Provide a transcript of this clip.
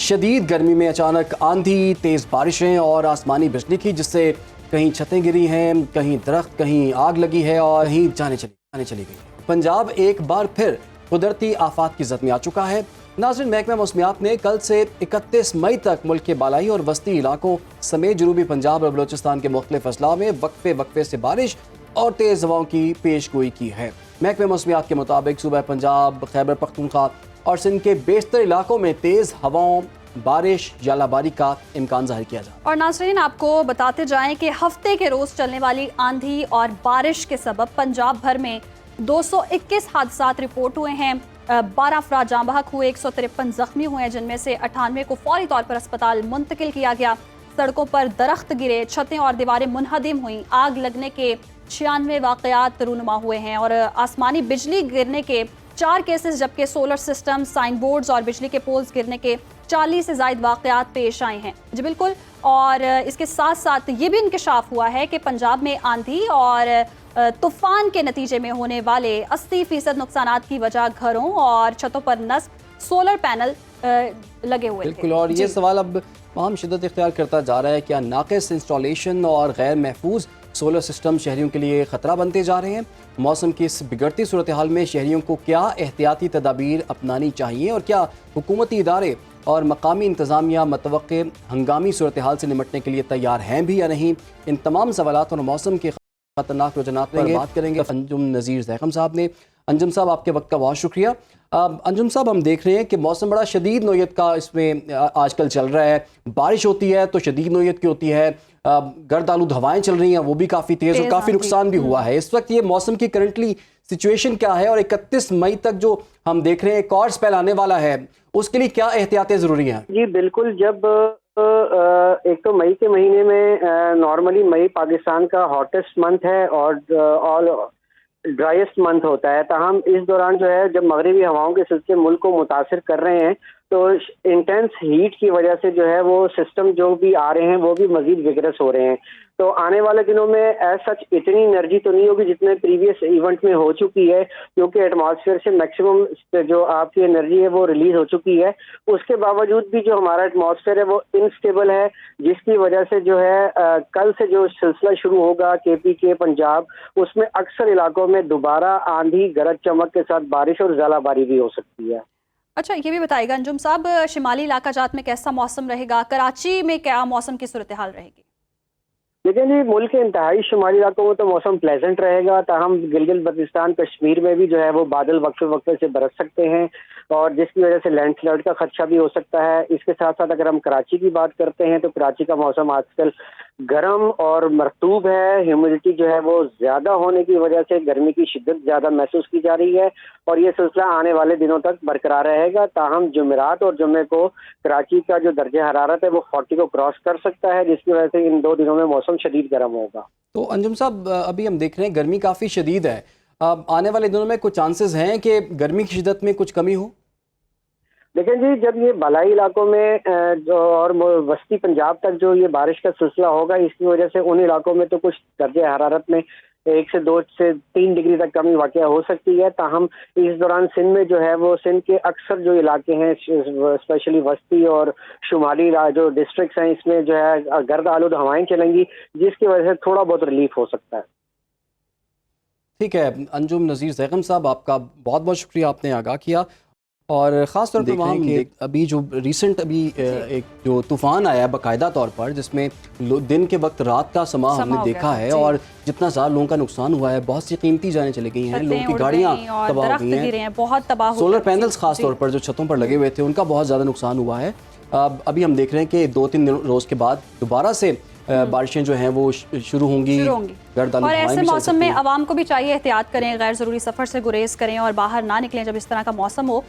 शदीद गर्मी में अचानक आंधी, तेज़ बारिशें और आसमानी बिजली की, जिससे कहीं छतें गिरी हैं, कहीं दरख्त, कहीं आग लगी है और कहीं जाने चली गई। पंजाब एक बार फिर कुदरती आफात की जद में आ चुका है। नाज़रीन, महकमा मौसमियात ने कल से 31 मई तक मुल्क के बालाई और वस्ती इलाकों समेत जनूबी पंजाब और बलोचिस्तान के मुख्तलिफ अजला में वक्फे से बारिश और तेज़ हवाओं की पेशगोई की है। महकमा मौसमियात के मुताबिक सूबा पंजाब, खैबर पख्तूनख्वा और सिंध के बेशतर इलाकों में तेज़ हवाओं, बारिश, यालाबारी का इम्कान जाहिर किया जाए। और नाज़रीन, आपको बताते जाएं कि हफ्ते के रोज़ चलने वाली आंधी और बारिश के सबब पंजाब भर में 221 हादसात रिपोर्ट हुए हैं। 12 अफराद जाँ बहक हुए, 153 जख्मी हुए हैं, जिनमें से 98 को फौरी तौर पर अस्पताल मुंतकिल किया गया। सड़कों पर दरख्त गिरे, छतें और दीवारें मुनहदिम हुई। आग लगने के 96 वाक़यात रूनुमा हुए हैं और आसमानी बिजली गिरने के 4 केसेस, जबकि सोलर सिस्टम, साइन बोर्ड्स और बिजली के पोल्स गिरने के 40 से ज़ायद वाक़यात पेश आए हैं। जी बिल्कुल। और इसके साथ साथ ये भी इंकशाफ हुआ है कि पंजाब में आंधी और तूफ़ान के नतीजे में होने वाले 80% नुकसानात की वजह घरों और छतों पर नस्ब सोलर पैनल लगे हुए थे। बिल्कुल। और ये सवाल अब तमाम शिद्दत इख्तियार करता जा रहा है, क्या नाक़िस इंस्टॉलेशन और गैर महफूज सोलर सिस्टम शहरियों के लिए ख़तरा बनते जा रहे हैं? मौसम की इस बिगड़ती सूरत हाल में शहरियों को क्या एहतियाती तदाबीर अपनानी चाहिए और क्या हुकूमती इदारे और मकामी इंतज़ामिया मतवक्के हंगामी सूरत हाल से निमटने के लिए तैयार हैं भी या नहीं? इन तमाम सवालात और मौसम के खतरनाक रुझानात पर बात करेंगे अंजुम नज़ीर ज़ैगम साहब ने। अंजुम साहब, आपके वक्त का बहुत शुक्रिया। अंजुम साहब, हम देख रहे हैं कि मौसम बड़ा शदीद नोयत का इसमें आजकल चल रहा है। बारिश होती है तो शदीद नोयत की होती है, गर्द आलूद हवाएं चल रही हैं, वो भी काफ़ी तेज़ और काफ़ी नुकसान भी हुआ है। इस वक्त ये मौसम की करंटली सिचुएशन क्या है और 31 मई तक जो हम देख रहे हैं एक और स्पेल आने वाला है, उसके लिए क्या एहतियातें ज़रूरी हैं? जी बिल्कुल। जब एक तो मई के महीने में नॉर्मली मई पाकिस्तान का हॉटेस्ट मंथ है और ऑल ड्राइएस्ट मंथ होता है, ताहम इस दौरान जो है जब मगरिबी हवाओं के सिलसिले मुल्क को मुतासिर कर रहे हैं तो इंटेंस हीट की वजह से जो है वो सिस्टम जो भी आ रहे हैं वो भी मजीद विगरस हो रहे हैं। तो आने वाले दिनों में एज सच इतनी एनर्जी तो नहीं होगी जितने प्रीवियस इवेंट में हो चुकी है, क्योंकि एटमॉस्फेयर से मैक्सिमम जो आपकी एनर्जी है वो रिलीज हो चुकी है। उसके बावजूद भी जो हमारा एटमॉस्फेयर है वो इनस्टेबल है, जिसकी वजह से जो है कल से जो सिलसिला शुरू होगा KP के पंजाब, उसमें अक्सर इलाकों में दोबारा आंधी, गरज चमक के साथ बारिश और ज़ालाबारी भी हो सकती है। अच्छा, ये भी बताइएगा अंजुम साहब, शिमाली इलाका जात में कैसा मौसम रहेगा? कराची में क्या मौसम की सूरत हाल रहेगी? लेकिन जी मुल्क के इंतहाई शुमाली इलाकों में तो मौसम प्लेजेंट रहेगा, ताहम गिलगित बल्तिस्तान कश्मीर में भी जो है वो बादल वक्फे से बरस सकते हैं और जिसकी वजह से लैंडस्लाइड का खदशा भी हो सकता है। इसके साथ साथ अगर हम कराची की बात करते हैं तो कराची का मौसम आजकल गर्म और मरतूब है। ह्यूमिडिटी जो है वो ज़्यादा होने की वजह से गर्मी की शिद्दत ज़्यादा महसूस की जा रही है और ये सिलसिला आने वाले दिनों तक बरकरार रहेगा। ताहम जुमेरात और जुम्मे को कराची का जो दर्जा हरारत है वो 40 को क्रॉस कर सकता है, जिसकी वजह से इन 2 दिनों में मौसम शदीद गर्म होगा। तो अंजुम साहब, अभी हम देख रहे हैं गर्मी काफ़ी शदीद है। आने वाले दिनों में कुछ चांसेस हैं कि गर्मी की शिद्दत में कुछ कमी हो? लेकिन जी जब ये बालाई इलाकों में जो और वस्ती पंजाब तक जो ये बारिश का सिलसिला होगा, इसकी वजह से उन इलाकों में तो कुछ दर्जे हरारत में 1 से 2 से 3 डिग्री तक कमी वाक़या हो सकती है। ताहम इस दौरान सिंध में जो है वो सिंध के अक्सर जो इलाके हैं, स्पेशली वस्ती और शुमाली जो डिस्ट्रिक्ट्स हैं, इसमें जो है गर्द आलूद हवाएं चलेंगी, जिसकी वजह से थोड़ा बहुत रिलीफ हो सकता है। ठीक है अंजुम नज़ीर ज़ैगम साहब, आपका बहुत बहुत शुक्रिया, आपने आगाह किया। और ख़ास तौर पर वहाँ कि अभी जो रिसेंट एक जो तूफ़ान आया है बाकायदा तौर पर, जिसमें दिन के वक्त रात का समा हमने देखा है और जितना ज़्यादा लोगों का नुकसान हुआ है, बहुत सी कीमती जानें चली गई हैं, लोगों की गाड़ियाँ तबाह हो गई हैं, बहुत तबाह। सोलर पैनल्स खास तौर पर जो छतों पर लगे हुए थे उनका बहुत ज़्यादा नुकसान हुआ है। अभी हम देख रहे हैं कि 2-3 रोज़ के बाद दोबारा से बारिशें जो हैं वो शुरू होंगी। और ऐसे मौसम में आवाम को भी चाहिए एहतियात करें, गैर ज़रूरी सफ़र से गुरेज करें और बाहर ना निकलें जब इस तरह का मौसम हो।